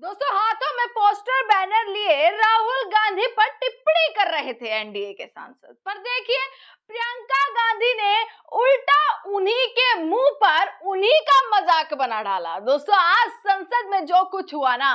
दोस्तों हाथों में पोस्टर बैनर लिए राहुल गांधी पर टिप्पणी कर रहे थे एनडीए के सांसद। पर देखिए प्रियंका गांधी ने उल्टा उन्हीं के मुंह पर उन्हीं का मजाक बना डाला। दोस्तों आज संसद में जो कुछ हुआ ना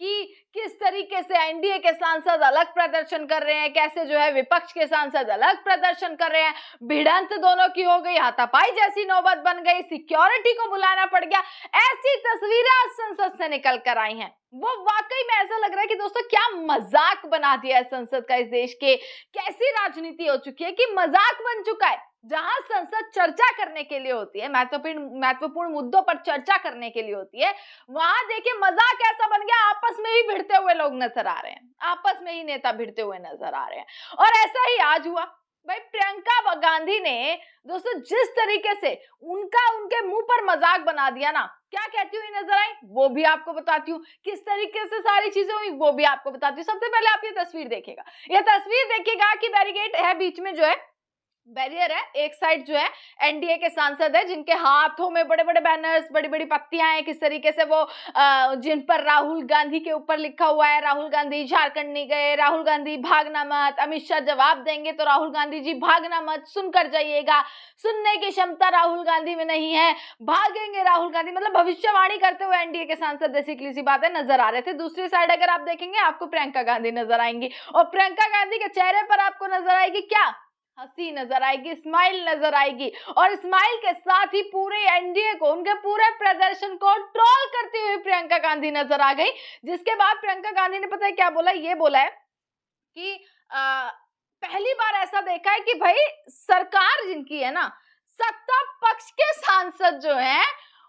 कि किस तरीके से एनडीए के सांसद अलग प्रदर्शन कर रहे हैं, कैसे जो है विपक्ष के सांसद अलग प्रदर्शन कर रहे हैं, भिड़ंत दोनों की हो गई, हाथापाई जैसी नौबत बन गई, सिक्योरिटी को बुलाना पड़ गया, ऐसी तस्वीरें आज संसद से निकल कर आई हैं। वो वाकई में ऐसा लग रहा है कि दोस्तों क्या मजाक बना दिया है संसद का इस देश के, कैसी राजनीति हो चुकी है कि मजाक बन चुका है। जहां संसद चर्चा करने के लिए होती है, महत्वपूर्ण मुद्दों पर चर्चा करने के लिए होती है, वहां देखिए मजाक ऐसा बन गया, आपस में ही भिड़ते हुए लोग नजर आ रहे हैं, आपस में ही नेता भिड़ते हुए नजर आ रहे हैं। और ऐसा ही आज हुआ भाई, प्रियंका गांधी ने दोस्तों जिस तरीके से उनके मुंह पर मजाक बना दिया ना, क्या कहती हुई नजर आई वो भी आपको बताती हूँ, किस तरीके से सारी चीजें हुई वो भी आपको बताती हूँ। सबसे पहले आप ये तस्वीर देखिएगा, ये तस्वीर देखिएगा कि बैरिकेड है, बीच में जो है बैरियर है, एक साइड जो है एनडीए के सांसद है जिनके हाथों में बड़े बड़े बैनर्स, बड़ी बड़ी पत्तियां हैं, किस तरीके से वो जिन पर राहुल गांधी के ऊपर लिखा हुआ है राहुल गांधी झारखंड नहीं गए, राहुल गांधी भागना मत, अमित शाह जवाब देंगे तो राहुल गांधी जी भागना मत, सुनकर जाइएगा, सुनने की क्षमता राहुल गांधी में नहीं है, भागेंगे राहुल गांधी, मतलब भविष्यवाणी करते हुए एनडीए के सांसद बेसिकली सी बात है नजर आ रहे थे। दूसरी साइड अगर आप देखेंगे आपको प्रियंका गांधी नजर आएंगी, और प्रियंका गांधी के चेहरे पर आपको नजर आएगी क्या, हंसी नजर आएगी, स्माइल नजर आएगी, और स्माइल के साथ ही पूरे एनडीए को, उनके पूरे प्रदर्शन को ट्रोल करती हुई प्रियंका गांधी नजर आ गई। जिसके बाद प्रियंका गांधी ने पता है क्या बोला, ये बोला है कि पहली बार ऐसा देखा है कि भाई सरकार जिनकी है ना, सत्ता पक्ष के सांसद जो हैं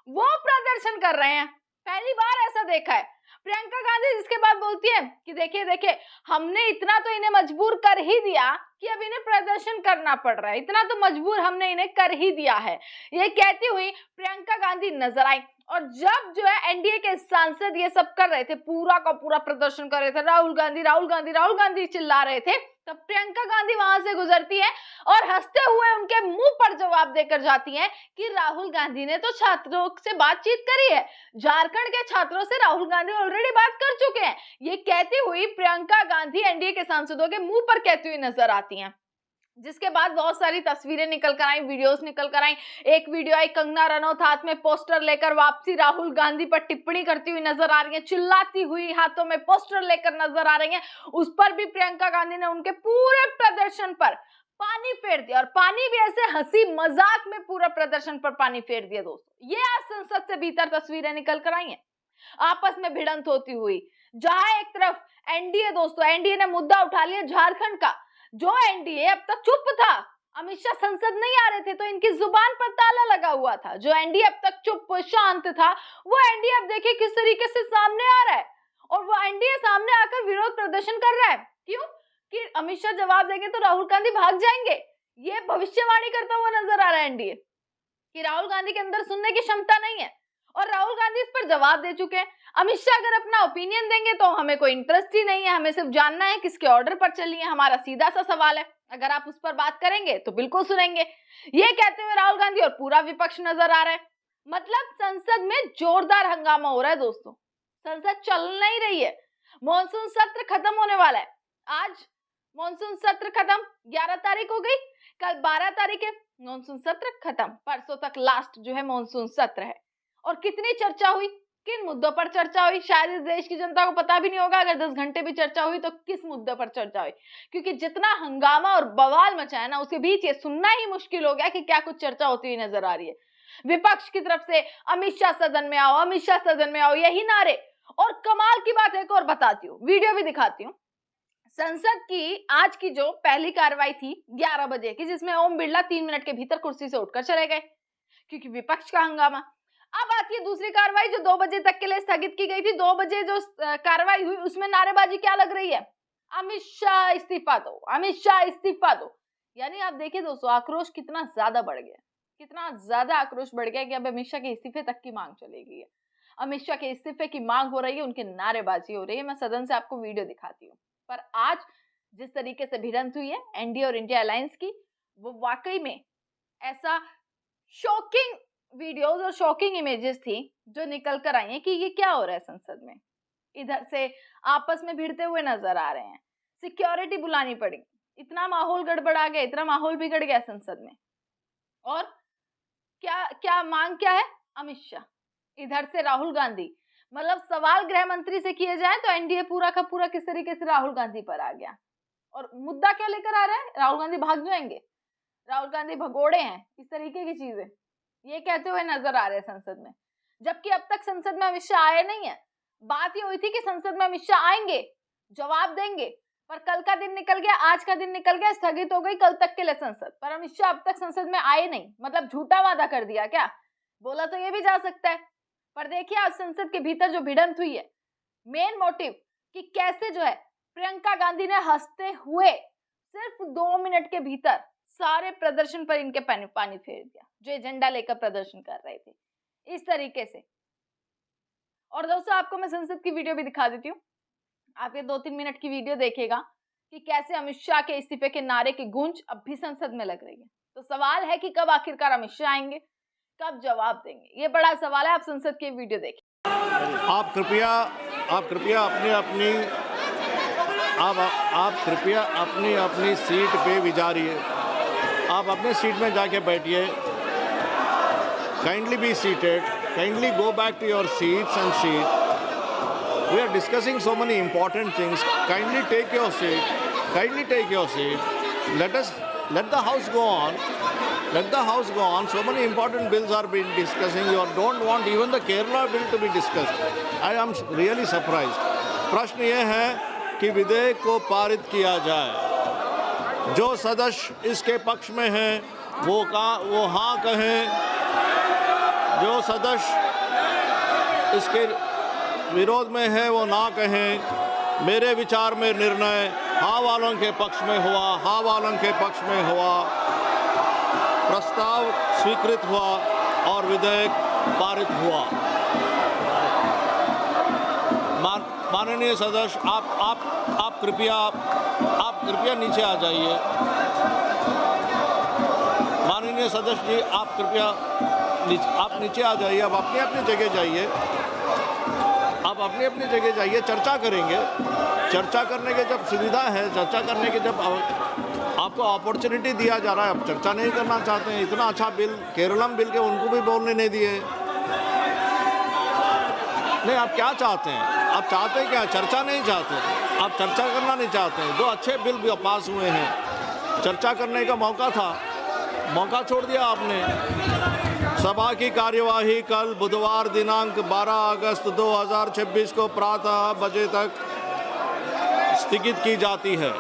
वो प्रदर्शन कर रहे हैं, पहली बार ऐसा देखा है। प्रियंका गांधी जिसके बाद बोलती है कि देखिए देखिए हमने इतना तो इन्हें मजबूर कर ही दिया कि अब इन्हें प्रदर्शन करना पड़ रहा है, इतना तो मजबूर हमने इन्हें कर ही दिया है, ये कहती हुई प्रियंका गांधी नजर आई। और जब जो है एनडीए के सांसद ये सब कर रहे थे, पूरा का पूरा प्रदर्शन कर रहे थे, राहुल गांधी राहुल गांधी राहुल गांधी चिल्ला रहे थे, तब प्रियंका गांधी वहां से गुजरती है और हंसते हुए उनके मुंह पर जवाब देकर जाती हैं कि राहुल गांधी ने तो छात्रों से बातचीत करी है, झारखंड के छात्रों से राहुल गांधी ऑलरेडी बात कर चुके हैं। ये कहती हुई प्रियंका गांधी एनडीए के सांसदों के मुंह पर कहती हुई नजर आती हैं। जिसके बाद बहुत सारी तस्वीरें निकल कर आई, वीडियोस निकल कर आई। एक वीडियो आई, कंगना रनौत हाथ में पोस्टर लेकर वापसी राहुल गांधी पर टिप्पणी करती हुई नजर आ रही है, चिल्लाती हुई हाथों में पोस्टर लेकर नजर आ रही है। उस पर भी प्रियंका गांधी ने उनके पूरे प्रदर्शन पर पानी फेर दिया, और पानी भी ऐसे हंसी मजाक में पूरा प्रदर्शन पर पानी फेर दिया। दोस्तों ये आज संसद से भीतर तस्वीरें निकल कर आई हैं, आपस में भिड़ंत होती हुई। जहां एक तरफ एनडीए, दोस्तों एनडीए ने मुद्दा उठा लिया झारखंड का, जो एनडीए अब तक चुप था, अमित शाह संसद नहीं आ रहे थे तो इनकी जुबान पर ताला लगा हुआ था, जो एनडीए अब तक चुप शांत था, वो एनडीए अब देखिए किस तरीके से सामने आ रहा है, और वो एनडीए सामने आकर विरोध प्रदर्शन कर रहा है। क्यों? कि अमित शाह जवाब देंगे तो राहुल गांधी भाग जाएंगे, ये भविष्यवाणी करता हुआ नजर आ रहा है एनडीए कि राहुल गांधी के अंदर सुनने की क्षमता नहीं है, और राहुल गांधी इस पर जवाब दे चुके हैं। अमित शाह अगर अपना ओपिनियन देंगे तो हमें कोई इंटरेस्ट ही नहीं है, हमें सिर्फ जानना है किसके ऑर्डर पर चली है, हमारा सीधा सा सवाल है, अगर आप उस पर बात करेंगे तो बिल्कुल सुनेंगे। ये कहते हुए राहुल गांधी और पूरा विपक्ष नजर आ रहा है। मतलब संसद में जोरदार हंगामा हो रहा है दोस्तों, संसद चल नहीं रही है। मॉनसून सत्र खत्म होने वाला है, आज मॉनसून सत्र खत्म, 11 तारीख हो गई, कल 12 तारीख है, मॉनसून सत्र खत्म, परसों तक लास्ट जो है मॉनसून सत्र है। और कितनी चर्चा हुई, किन मुद्दों पर चर्चा हुई, शायद इस देश की जनता को पता भी नहीं होगा अगर 10 घंटे भी चर्चा हुई तो किस मुद्दे पर चर्चा हुई, क्योंकि जितना हंगामा और बवाल मचा है ना, उसके बीच ये सुनना ही मुश्किल हो गया कि क्या कुछ चर्चा होती हुई नजर आ रही है। विपक्ष की तरफ से अमित शाह सदन में आओ, अमित शाह सदन में आओ, यही नारे। और कमाल की बात एक और बताती हूँ, वीडियो भी दिखाती हूँ। संसद की आज की जो पहली कार्रवाई थी 11 बजे की, जिसमें ओम बिरला 3 मिनट के भीतर कुर्सी से उठकर चले गए क्योंकि विपक्ष का हंगामा। अब आती है दूसरी कार्रवाई जो 2 बजे तक के लिए स्थगित की गई थी। 2 बजे जो कार्रवाई हुई उसमें नारेबाजी क्या लग रही है, अमित शाह इस्तीफा दो, अमित शाह इस्तीफा दो। यानी आप देखिए दोस्तों आक्रोश कितना ज्यादा बढ़ गया, कितना ज्यादा आक्रोश बढ़ गया कि अब अमित शाह के इस्तीफे तक की मांग चलेगी। अमित शाह के इस्तीफे की मांग हो रही है, उनकी नारेबाजी हो रही है। मैं सदन से आपको वीडियो दिखाती हूँ। पर आज जिस तरीके से भिड़ंत हुई है एनडीए और इंडिया अलायंस की, वो वाकई में ऐसा शॉकिंग वीडियोस और शॉकिंग इमेजेस थी जो निकल कर आई हैं कि ये क्या हो रहा है संसद में। इधर से आपस में भिड़ते हुए नजर आ रहे हैं, सिक्योरिटी बुलानी पड़ी, इतना माहौल गड़बड़ा गया, इतना माहौल बिगड़ गया संसद में। और क्या क्या मांग क्या है? अमित शाह, इधर से राहुल गांधी, मतलब सवाल गृह मंत्री से किए जाए तो एनडीए पूरा का पूरा किस तरीके से राहुल गांधी पर आ गया। और मुद्दा क्या लेकर आ रहा है? राहुल गांधी भाग जाएंगे, राहुल गांधी भगोड़े हैं, इस तरीके की चीजें ये कहते हुए नजर आ रहे हैं संसद में। जबकि अब तक संसद में अमित शाह आए नहीं है। बात ये हुई थी कि संसद में अमित शाह आएंगे, जवाब देंगे, पर कल का दिन निकल गया, आज का दिन निकल गया, स्थगित हो गई कल तक के लिए संसद। पर अमित शाह अब तक संसद में आए नहीं, मतलब झूठा वादा कर दिया क्या? बोला तो ये भी जा सकता है। पर देखिए आज संसद के भीतर जो भिड़ंत हुई है, मेन मोटिव कि कैसे जो है प्रियंका गांधी ने हंसते हुए सिर्फ 2 मिनट के भीतर सारे प्रदर्शन पर इनके पानी फेर दिया, जो एजेंडा लेकर प्रदर्शन कर रहे थे, इस तरीके से। और दोस्तों आपको मैं संसद की वीडियो भी दिखा देती हूँ, आप ये 2-3 मिनट की वीडियो देखिएगा कि कैसे अमित शाह के इस्तीफे के नारे की गूंज अब भी संसद में लग रही है। तो सवाल है कि कब आखिरकार अमित शाह आएंगे, कब जवाब देंगे, ये बड़ा सवाल है। आप संसद की वीडियो देखिए। आप कृपया अपनी अपनी सीट पे विचारिए, आप अपने सीट में जाके बैठिए। Kindly be seated, kindly go back to your seats and seat. We are discussing so many important things. Kindly take your seat. Kindly take your seat. Let the house go on. Let the house go on. So many important bills are being discussing. You don't want even the Kerala bill to be discussed. I am really surprised. प्रश्न ये है कि विधेयक को पारित किया जाए। जो सदस्य इसके पक्ष में हैं वो हाँ कहें, जो सदस्य इसके विरोध में है वो ना कहें। मेरे विचार में निर्णय हाँ वालों के पक्ष में हुआ, हाँ वालों के पक्ष में हुआ। प्रस्ताव स्वीकृत हुआ और विधेयक पारित हुआ। माननीय सदस्य आप कृपया नीचे आ जाइए। माननीय सदस्य जी आप कृपया नीचे आ जाइए। अब अपनी अपनी जगह जाइए, आप अपनी अपनी जगह जाइए। चर्चा करेंगे। चर्चा करने के जब सुविधा है, चर्चा करने के जब आपको अपॉर्चुनिटी दिया जा रहा है, आप चर्चा नहीं करना चाहते हैं। इतना अच्छा बिल, केरलम बिल के उनको भी बोलने नहीं दिए। नहीं, आप क्या चाहते हैं? आप चाहते हैं क्या? चर्चा नहीं चाहते, आप चर्चा करना नहीं चाहते हैं। 2 अच्छे बिल भी पास हुए हैं, चर्चा करने का मौका था, मौका छोड़ दिया आपने। सभा की कार्यवाही कल बुधवार दिनांक 12 अगस्त 2026 को प्रातः बजे तक स्थगित की जाती है।